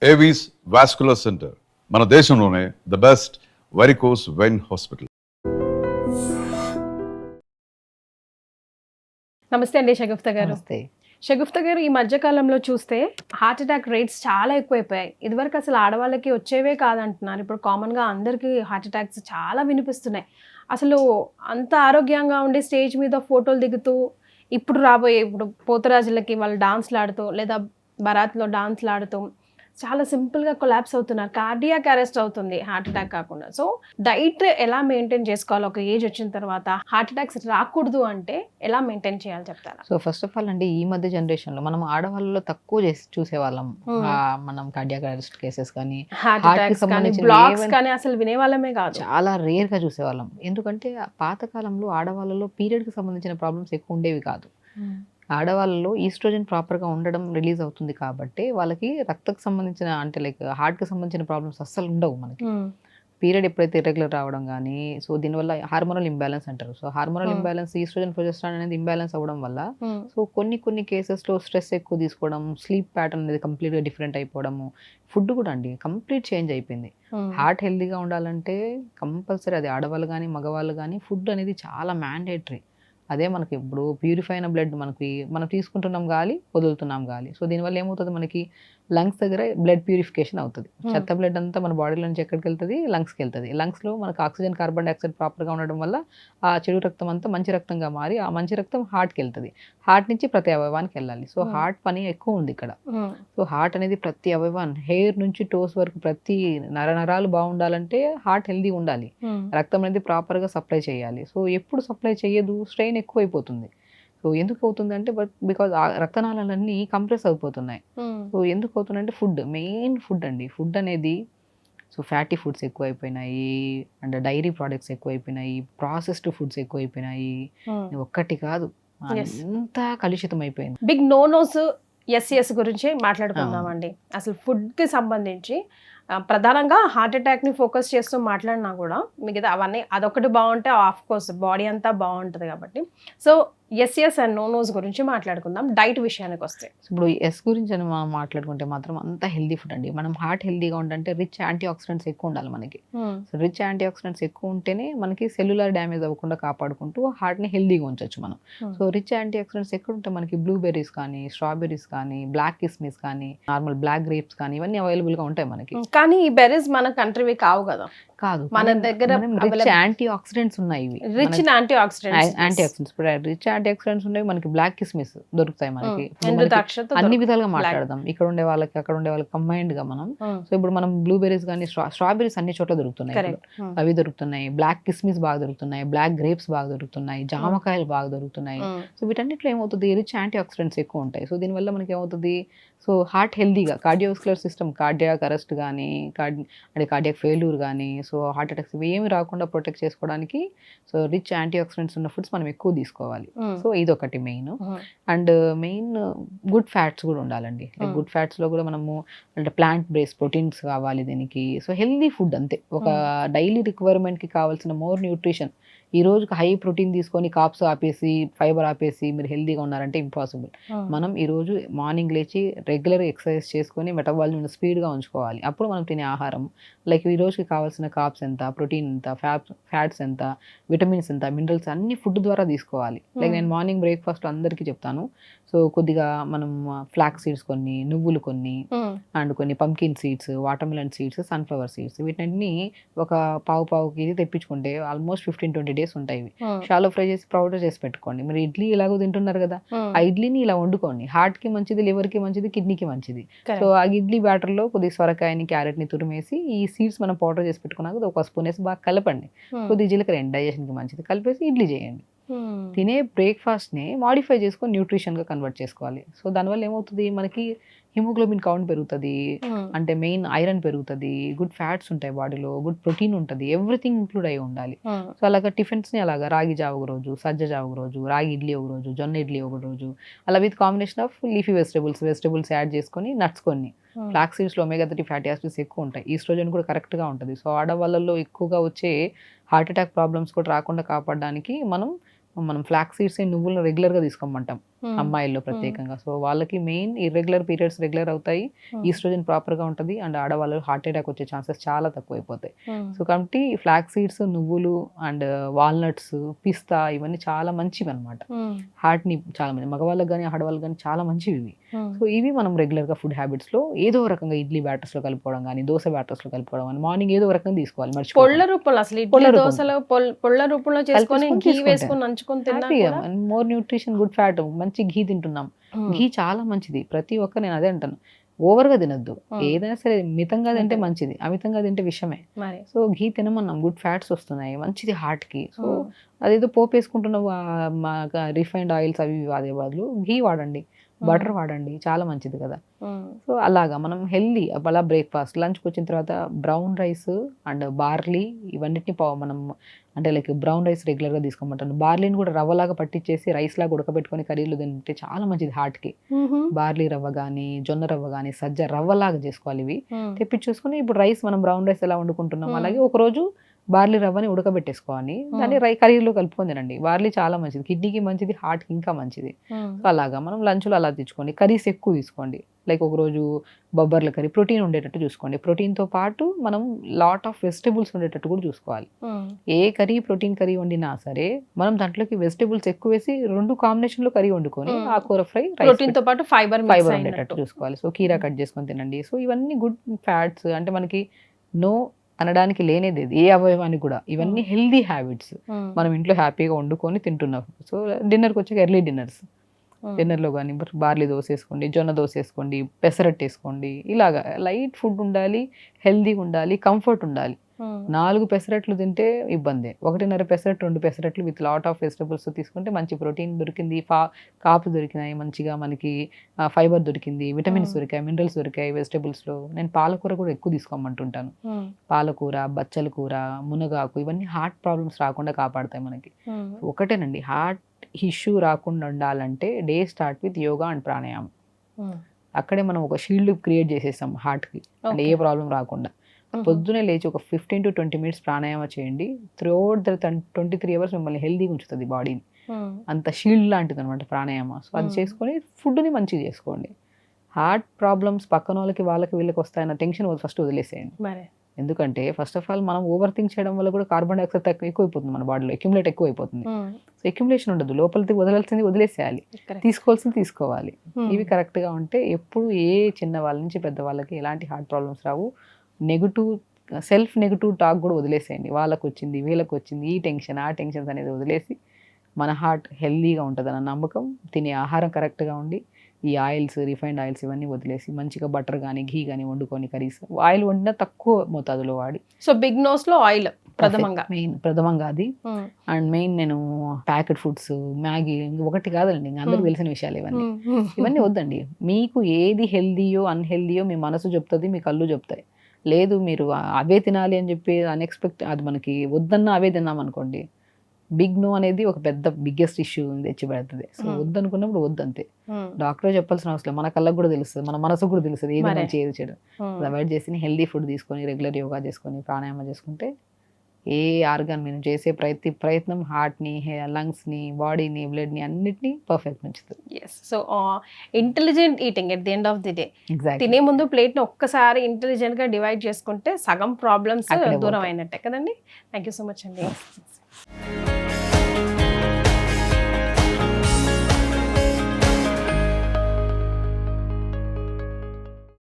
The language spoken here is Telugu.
ఏవీస్ వాస్కులర్ సెంటర్ మన దేశంలోనే the best varicose vein hospital. నమస్తే అండి షగుఫ్తా గారు. నమస్తే. షగుఫ్తా గారు, ఈ మధ్య కాలంలో చూస్తే హార్ట్ అటాక్ రేట్స్ చాలా ఎక్కువైపోయాయి. ఇదివరకు అసలు ఆడవాళ్ళకి వచ్చేవే కాదంటున్నారు. ఇప్పుడు కామన్గా అందరికీ హార్ట్ అటాక్స్ చాలా వినిపిస్తున్నాయి. అసలు అంత ఆరోగ్యంగా ఉండే స్టేజ్ మీద ఫోటోలు దిగుతూ ఇప్పుడు పోతరాజులకి వాళ్ళు డాన్స్లు ఆడుతూ లేదా బరాత్లో డాన్స్లు ఆడుతూ చాలా సింపుల్గా కొలాప్స్ అవుతున్నారు. కార్డియాక్ అరెస్ట్ అవుతుంది హార్ట్ అటాక్ కాకుండా. సో డైట్ ఎలా మెయింటైన్ చేసుకోవాలి? ఒక ఏజ్ వచ్చిన తర్వాత హార్ట్ అటాక్స్ రాకూడదు అంటే ఎలా మెయింటైన్ చేయాలి చెప్తారా? సో ఫస్ట్ ఆఫ్ ఆల్ అండి, ఈ మధ్య జనరేషన్లో మనం ఆడవాళ్ళలో తక్కువ చూసేవాళ్ళం. మనం కార్డియాక్ అరెస్ట్ కేసెస్ కానీ హార్ట్ అటాక్స్ కానీ బ్లాక్స్ కానీ అసలు వినేవాళ్ళమే కాదు. చాలా రేర్గా చూసేవాళ్ళం. ఎందుకంటే పాతకాలంలో ఆడవాళ్ళలో పీరియడ్కి సంబంధించిన ప్రాబ్లమ్స్ ఎక్కువ ఉండేవి కాదు. ఆడవాళ్ళలో ఈస్ట్రోజన్ ప్రాపర్గా ఉండడం రిలీజ్ అవుతుంది కాబట్టి వాళ్ళకి రక్తకు సంబంధించిన అంటే లైక్ హార్ట్కి సంబంధించిన ప్రాబ్లమ్స్ అస్సలు ఉండవు మనకి. పీరియడ్ ఎప్పుడైతే ఇర్రెగ్యులర్ రావడం కానీ, సో దీనివల్ల హార్మోనల్ ఇంబ్యాలెన్స్ అంటారు. So hormonal imbalance, estrogen progesterone అనేది ఇంబ్యాలెన్స్ అవ్వడం వల్ల సో కొన్ని కేసెస్లో స్ట్రెస్ ఎక్కువ తీసుకోవడం, స్లీప్ ప్యాటర్న్ అనేది కంప్లీట్గా డిఫరెంట్ అయిపోవడము, ఫుడ్ కూడా అండి కంప్లీట్ చేంజ్ అయిపోయింది. హార్ట్ హెల్తీగా ఉండాలంటే కంపల్సరీ అది ఆడవాళ్ళు కానీ మగవాళ్ళు కానీ ఫుడ్ అనేది చాలా మ్యాండేటరీ. అదే మనకి ఇప్పుడు ప్యూరిఫై అయిన బ్లడ్ మనం తీసుకుంటున్నాం గాలి, వదులుతున్నాం గాలి. సో దీనివల్ల ఏమవుతుంది, మనకి లంగ్స్ దగ్గర బ్లడ్ ప్యూరిఫికేషన్ అవుతుంది. చెత్త బ్లడ్ అంతా మన బాడీలో నుంచి ఎక్కడికి వెళ్తుంది, లంగ్స్కి వెళ్తుంది. లంగ్స్లో మనకు ఆక్సిజన్, కార్బన్ డైఆక్సైడ్ ప్రాపర్గా ఉండడం వల్ల ఆ చెడు రక్తం అంతా మంచి రక్తంగా మారి ఆ మంచి రక్తం హార్ట్కి వెళ్తుంది. హార్ట్ నుంచి ప్రతి అవయవానికి వెళ్ళాలి. సో హార్ట్ పని ఎక్కువ ఉంది ఇక్కడ. సో హార్ట్ అనేది ప్రతి అవయవాన్ని, హెయిర్ నుంచి టోస్ వరకు ప్రతి నరాలు బాగుండాలంటే హార్ట్ హెల్దీ ఉండాలి. రక్తం అనేది ప్రాపర్గా సప్లై చేయాలి. సో ఎప్పుడు సప్లై చేయదు, స్ట్రెయిన్ ఎక్కువైపోతుంది. సో ఎందుకు అవుతుంది అంటే బికాజ్ రక్తనాళాలన్నీ కంప్రెస్ అయిపోతున్నాయి. సో ఎందుకు అవుతుందంటే మెయిన్ ఫుడ్ అండి. ఫుడ్ అనేది సో ఫ్యాటీ ఫుడ్స్ ఎక్కువైపోయినాయి, అండ్ డైరీ ప్రోడక్ట్స్ ఎక్కువైపోయినాయి, ప్రాసెస్డ్ ఫుడ్స్ ఎక్కువైపోయినాయి. ఒక్కటి కాదు, అంతా కలుషితం అయిపోయింది. బిగ్ నోనోస్ ఎస్ఎస్ గురించి మాట్లాడుకుందామండి. అసలు ఫుడ్కి సంబంధించి ప్రధానంగా హార్ట్ అటాక్ని ఫోకస్ చేస్తూ మాట్లాడినా కూడా మిగతా అవన్నీ అదొకటి బాగుంటే ఆఫ్ కోర్స్ బాడీ అంతా బాగుంటుంది కాబట్టి. సో ఎస్ఎస్ అండ్ నోనోస్ గురించి మాట్లాడుకుందాం. డైట్ విషయానికి వస్తే ఇప్పుడు ఎస్ గురించి అని మనం మాట్లాడుకుంటే మాత్రం అంత హెల్దీ ఫుడ్ అండి. మనం హార్ట్ హెల్దీగా ఉండాలంటే రిచ్ యాంటీ ఆక్సిడెంట్స్ ఎక్కువ ఉండాలి మనకి. సో రిచ్ యాంటీ ఆక్సిడెంట్స్ ఎక్కువ ఉంటేనే మనకి సెల్యులర్ డ్యామేజ్ అవ్వకుండా కాపాడుకుంటూ హార్ట్ని హెల్దీగా ఉంచవచ్చు మనం. సో రిచ్ యాంటీ ఆక్సిడెంట్స్ ఎక్కడ ఉంటే మనకి బ్లూబెర్రీస్ కానీ, స్ట్రాబెర్రీస్ కానీ, బ్లాక్ కిస్మిస్ కానీ, నార్మల్ బ్లాక్ గ్రేప్స్ కానీ ఇవన్నీ అవైలబుల్గా ఉంటాయి మనకి. కానీ ఈ బెర్రీస్ మన కంట్రీవి కావు కదా. కాదు, మన దగ్గర రిచ్ యాంటీ ఆక్సిడెంట్స్ ఉన్నాయి. రిచ్ యాంటీ ఆక్సిడెంట్స్ ఇప్పుడు రిచ్ యాంటీ ఆక్సిడెంట్స్ ఉన్నాయి మనకి. బ్లాక్ కిస్మిస్ దొరుకుతాయి మనకి. అన్ని విధాలుగా మాట్లాడదాం. ఇక్కడ ఉండే వాళ్ళకి అక్కడ ఉండే వాళ్ళకి కంబైన్డ్ గా మనం. సో ఇప్పుడు మనం బ్లూబెర్రీస్ కానీ, స్ట్రాబెర్రీస్ అన్ని చోట్ల దొరుకుతున్నాయి. అవి దొరుకుతున్నాయి. బ్లాక్ కిస్మిస్ బాగా దొరుకుతున్నాయి, బ్లాక్ గ్రేప్స్ బాగా దొరుకుతున్నాయి, జామకాయలు బాగా దొరుకుతున్నాయి. సో వీటన్నిటిలో ఏమవుతుంది, రిచ్ యాంటీ ఆక్సిడెంట్స్ ఎక్కువ ఉంటాయి. సో దీనివల్ల మనకి ఏమవుతుంది, సో హార్ట్ హెల్దీగా, కార్డియోవాస్కులర్ సిస్టమ్, కార్డియాక్ అరెస్ట్ కానీ, అంటే కార్డియాక్ ఫెయిల్యూర్ కానీ, సో హార్ట్ అటాక్స్ ఇవి ఏమి రాకుండా ప్రొటెక్ట్ చేసుకోవడానికి సో రిచ్ యాంటీ ఆక్సిడెంట్స్ ఉన్న ఫుడ్స్ మనం ఎక్కువ తీసుకోవాలి. సో ఇదొకటి main. And main good fats కూడా ఉండాలండి. లైక్ గుడ్ ఫ్యాట్స్లో కూడా మనము అంటే ప్లాంట్ బేస్డ్ ప్రోటీన్స్ కావాలి దీనికి. సో హెల్దీ ఫుడ్ అంతే, ఒక డైలీ రిక్వైర్మెంట్కి కావాల్సిన మోర్ న్యూట్రిషన్. ఈ రోజుకి హై ప్రోటీన్ తీసుకొని కాప్స్ ఆపేసి, ఫైబర్ ఆపేసి మీరు హెల్దీగా ఉన్నారంటే ఇంపాసిబుల్. మనం ఈరోజు మార్నింగ్ లేచి రెగ్యులర్ ఎక్సర్సైజ్ చేసుకొని మెటబాలిజం స్పీడ్గా ఉంచుకోవాలి. అప్పుడు మనం తినే ఆహారం లైక్ ఈ రోజుకి కావాల్సిన కాప్స్ ఎంత, ప్రోటీన్ ఎంత, ఫ్యాట్స్ ఎంత, విటమిన్స్ ఎంత, మినరల్స్ అన్ని ఫుడ్ ద్వారా తీసుకోవాలి. లైక్ నేను మార్నింగ్ బ్రేక్ఫాస్ట్ అందరికీ చెప్తాను. సో కొద్దిగా మనం ఫ్లాక్స్ సీడ్స్ కొన్ని, నువ్వులు కొన్ని, అండ్ కొన్ని pumpkin seeds, watermelon seeds, sunflower seeds, వీటిని ఒక పావు కేజీ తెప్పించుకుంటే ఆల్మోస్ట్ 15-20 days ఉంటాయి. షాలో ఫ్రై చేసి పౌడర్ చేసి పెట్టుకోండి. మీరు ఇడ్లీ ఇలాగో తింటున్నారు కదా, ఆ ఇడ్లీని ఇలా వండుకోండి. హార్ట్ కి మంచిది, లివర్ కి మంచిది, కిడ్నీకి మంచిది. సో ఆ ఇడ్లీ బ్యాటర్ లో కొద్దిగా సొరకాయని, క్యారెట్ ని తురిమేసి ఈ సీడ్స్ మనం పౌడర్ చేసి పెట్టుకున్నాక ఒక స్పూన్ వేసి బాగా కలపండి. కొద్దిగా జీలకర్ర, డైజెషన్ కి మంచిది, కలిపేసి ఇడ్లీ చేయండి. తినే బ్రేక్ఫాస్ట్ని మాడిఫై చేసుకొని న్యూట్రిషన్గా కన్వర్ట్ చేసుకోవాలి. సో దానివల్ల ఏమవుతుంది, మనకి హిమోగ్లోబిన్ కౌంట్ పెరుగుతుంది, అంటే మెయిన్ ఐరన్ పెరుగుతుంది, గుడ్ ఫ్యాట్స్ ఉంటాయి బాడీలో, గుడ్ ప్రోటీన్ ఉంటుంది, ఎవ్రీథింగ్ ఇంక్లూడ్ అయి ఉండాలి. సో అలాగా టిఫిన్స్ని అలాగా రాగి జావ ఒక రోజు, సజ్జ జావ ఒక రోజు, రాగి ఇడ్లీ ఒక రోజు, జొన్న ఇడ్లీ ఒక రోజు, అలా with combination of leafy vegetables add చేసుకొని, నట్స్ కొన్ని, ఫ్లాక్స్ సీడ్స్లో ఒమేగా 3 ఫ్యాటీ యాసిడ్స్ ఎక్కువ ఉంటాయి, ఈస్ట్రోజన్ కూడా కరెక్ట్గా ఉంటుంది. సో ఆడవాళ్ళలో ఎక్కువగా వచ్చే హార్ట్ అటాక్ ప్రాబ్లమ్స్ కూడా రాకుండా కాపాడడానికి మనం ఫ్లాక్స్ సీడ్స్, నువ్వులను రెగ్యులర్గా తీసుకోమంటాం. అమ్మాయిల్లో ప్రత్యేకంగా. సో వాళ్ళకి మెయిన్ ఇర్రెగ్యులర్ పీరియడ్స్ రెగ్యులర్ అవుతాయి, ఈస్ట్రోజన్ ప్రాపర్గా ఉంటుంది, అండ్ ఆడవాళ్ళు హార్ట్ అటాక్ వచ్చే ఛాన్సెస్ చాలా తక్కువ అయిపోతాయి. సో కాబట్టి ఫ్లాక్ సీడ్స్, నువ్వులు అండ్ వాల్నట్స్, పిస్తా ఇవన్నీ చాలా మంచివి అనమాట. హార్ట్ని చాలా మంచి మగవాళ్ళకి కానీ ఆడవాళ్ళకి కానీ చాలా మంచివి ఇవి. సో ఇవి మనం రెగ్యులర్గా ఫుడ్ హ్యాబిట్స్లో ఏదో రకంగా ఇడ్లీ బ్యాటర్స్లో కలుపుకోవడం కానీ, దోశ బ్యాటర్స్లో కలుపుకోవడం కానీ, మార్నింగ్ ఏదో రకంగా తీసుకోవాలి. పొళ్ళ రూపంలో అసలు ఇడ్లీ దోశలో పొళ్ళ రూపంలో చేసుకొని ఘీ వేసుకొని నంచుకొని తిన్నా మోర్ న్యూట్రిషన్, గుడ్ ఫ్యాట్, మంచి ఘీ తింటున్నాం. ఘీ చాలా మంచిది. ప్రతి ఒక్క నేను అదే అంటాను, ఓవర్గా తినద్దు. ఏదైనా సరే మితంగా తింటే మంచిది, అమితంగా తింటే విషయమే. సో ఘీ తినమన్నాం, గుడ్ ఫ్యాట్స్ వస్తున్నాయి, మంచిది హార్ట్కి. సో అదేదో పోపు వేసుకుంటున్న రిఫైన్డ్ ఆయిల్స్ అవి వాడే బదులు ఘీ వాడండి, బటర్ వాడండి, చాలా మంచిది కదా. సో అలాగా మనం హెల్దీ అలా బ్రేక్ఫాస్ట్, లంచ్కి వచ్చిన తర్వాత బ్రౌన్ రైస్ అండ్ బార్లీ ఇవన్నిటిని మనం అంటే లైక్ బ్రౌన్ రైస్ రెగ్యులర్గా తీసుకోమంటాను. బార్లీని కూడా రవ్వలాగా పట్టించేసి రైస్ లాగా ఉడకబెట్టుకొని కర్రీలు తింటే చాలా మంచిది హార్ట్కి. బార్లీ రవ్వ కానీ, జొన్న రవ్వ కానీ, సజ్జ రవ్వలాగా చేసుకోవాలి. ఇవి తెప్పించేసుకుని ఇప్పుడు రైస్ మనం బ్రౌన్ రైస్ ఎలా వండుకుంటున్నాం అలాగే ఒకరోజు బార్లీ రవ్వని ఉడకబెట్టేసుకోవాలి, దాన్ని కర్రీలో కలుపుకొని తినండి. బార్లీ చాలా మంచిది, కిడ్నీకి మంచిది, హార్ట్కి ఇంకా మంచిది. సో అలాగా మనం లంచ్లో అలా తెచ్చుకోండి. కర్రీస్ ఎక్కువ తీసుకోండి, లైక్ ఒకరోజు బొబ్బర్ల కర్రీ, ప్రోటీన్ ఉండేటట్టు చూసుకోండి. ప్రోటీన్తో పాటు మనం లాట్ ఆఫ్ వెజిటబుల్స్ ఉండేటట్టు కూడా చూసుకోవాలి. ఏ కర్రీ ప్రోటీన్ కర్రీ వండినా సరే మనం దాంట్లోకి వెజిటబుల్స్ ఎక్కువ వేసి 2 కాంబినేషన్లో కర్రీ వండుకొని ఆకుకూర ఫ్రై, ప్రోటీన్తో పాటు ఫైబర్ ఉండేటట్టు చూసుకోవాలి. సో కీరా కట్ చేసుకొని తినండి. సో ఇవన్నీ గుడ్ ఫ్యాట్స్, అంటే మనకి నో అనడానికి లేనేది ఏ అవయవానికి కూడా. ఇవన్నీ హెల్దీ హ్యాబిట్స్ మనం ఇంట్లో హ్యాపీగా వండుకొని తింటున్నాం. సో డిన్నర్కి వచ్చాక ఎర్లీ డిన్నర్లో కానీ బార్లీ దోశ వేసుకోండి, జొన్న దోశ వేసుకోండి, పెసరట్టు వేసుకోండి. ఇలాగా లైట్ ఫుడ్ ఉండాలి, హెల్దీగా ఉండాలి, కంఫర్ట్ ఉండాలి. 4 పెసరట్లు తింటే ఇబ్బంది, 1.5 పెసరట్టు, 2 పెసరట్లు విత్ లాట్ ఆఫ్ వెజిటబుల్స్ తీసుకుంటే మంచి ప్రోటీన్ దొరికింది, కాపు దొరికినాయి, మంచిగా మనకి ఫైబర్ దొరికింది, విటమిన్స్ దొరికాయి, మినరల్స్ దొరికాయి వెజిటబుల్స్లో. నేను పాలకూర కూడా ఎక్కువ తీసుకోమంటుంటాను. పాలకూర, బచ్చల కూర, మునగాకు ఇవన్నీ హార్ట్ ప్రాబ్లమ్స్ రాకుండా కాపాడతాయి మనకి. ఒకటేనండి, హార్ట్ ఇష్యూ రాకుండా ఉండాలంటే day start with yoga and ప్రాణాయామం. అక్కడే మనం ఒక షీల్డ్ క్రియేట్ చేసేస్తాం హార్ట్కి, అంటే ఏ ప్రాబ్లం రాకుండా. పొద్దునే లేచి ఒక 15 to 20 minutes ప్రాణాయామ చేయండి. త్రూఅవుట్ ద 23 hours మిమ్మల్ని హెల్దీగా ఉంచుతుంది బాడీని. అంత షీల్డ్ లాంటిది అనమాట ప్రాణాయామ. సో అది చేసుకొని ఫుడ్ని మంచిగా చేసుకోండి. హార్ట్ ప్రాబ్లమ్స్ పక్కన వాళ్ళకి వీళ్ళకి వస్తాయన్న టెన్షన్ ఫస్ట్ వదిలేసేయండి. ఎందుకంటే ఫస్ట్ ఆఫ్ ఆల్ మనం ఓవర్ థింక్ చేయడం వల్ల కూడా కార్బన్ డైఆక్సైడ్ ఎక్కువైపోతుంది మన బాడీలో, అక్యుములేట్ ఎక్కువ అయిపోతుంది. సో అక్యుములేషన్ ఉండదు, లోపలికి వదలాల్సింది వదిలేసేయాలి, తీసుకోవాల్సింది తీసుకోవాలి. ఇవి కరెక్ట్గా ఉంటే ఎప్పుడు ఏ చిన్న వాళ్ళ నుంచి పెద్ద వాళ్ళకి ఎలాంటి హార్ట్ ప్రాబ్లమ్స్ రావు. సెల్ఫ్ నెగిటివ్ టాక్ కూడా వదిలేసేయండి. వాళ్ళకు వచ్చింది, వీళ్ళకి వచ్చింది, ఈ టెన్షన్ ఆ టెన్షన్స్ అనేది వదిలేసి మన హార్ట్ హెల్దీగా ఉంటుంది అన్న నమ్మకం, తినే ఆహారం కరెక్ట్గా ఉండి, ఈ ఆయిల్స్, రిఫైన్డ్ ఆయిల్స్ ఇవన్నీ వదిలేసి మంచిగా బటర్ కానీ ఘీ కానీ వండుకొని కర్రీస్, ఆయిల్ వండినా తక్కువ మోతాదులో వాడి. సో బిగ్ నోస్లో ఆయిల్ ప్రథమంగా అది. అండ్ మెయిన్ నేను ప్యాకెట్ ఫుడ్స్, మ్యాగీ ఒకటి కాదండి, ఇంకా అందరికి తెలిసిన విషయాలు ఇవన్నీ వద్దండి. మీకు ఏది హెల్దీయో అన్హెల్దీయో మీ మనసు చెప్తుంది, మీ కళ్ళు చెప్తాయి. లేదు మీరు అవే తినాలి అని చెప్పి అది మనకి వద్దన్నా అవే తిన్నాం అనుకోండి, బిగ్ నో అనేది ఒక పెద్ద బిగ్గెస్ట్ ఇష్యూ తెచ్చి పెడుతుంది. సో వద్దనుకున్నప్పుడు వద్దంతే. డాక్టర్ చెప్పాల్సిన అవసరం, మన కళ్ళకు కూడా తెలుస్తుంది, మన మనసుకు కూడా తెలుస్తుంది ఏది మంచి ఏది చెడు. అవాయిడ్ చేసి హెల్దీ ఫుడ్ తీసుకొని రెగ్యులర్ యోగా చేసుకొని ప్రాణాయామం చేసుకుంటే ఏ ఆర్గాన్ మీరు చేసే ప్రయత్నం హార్ట్ని, లంగ్స్ని, బాడీని, బ్లడ్ని అన్నిటినీ పర్ఫెక్ట్ ఉంచుతుంది. So intelligent eating at the end of the day. తినే ముందు ప్లేట్ని ఒక్కసారి ఇంటెలిజెంట్గా డివైడ్ చేసుకుంటే సగం ప్రాబ్లమ్స్ దూరం అయినట్టే కదండి. థ్యాంక్ యూ సో మచ్ అండి.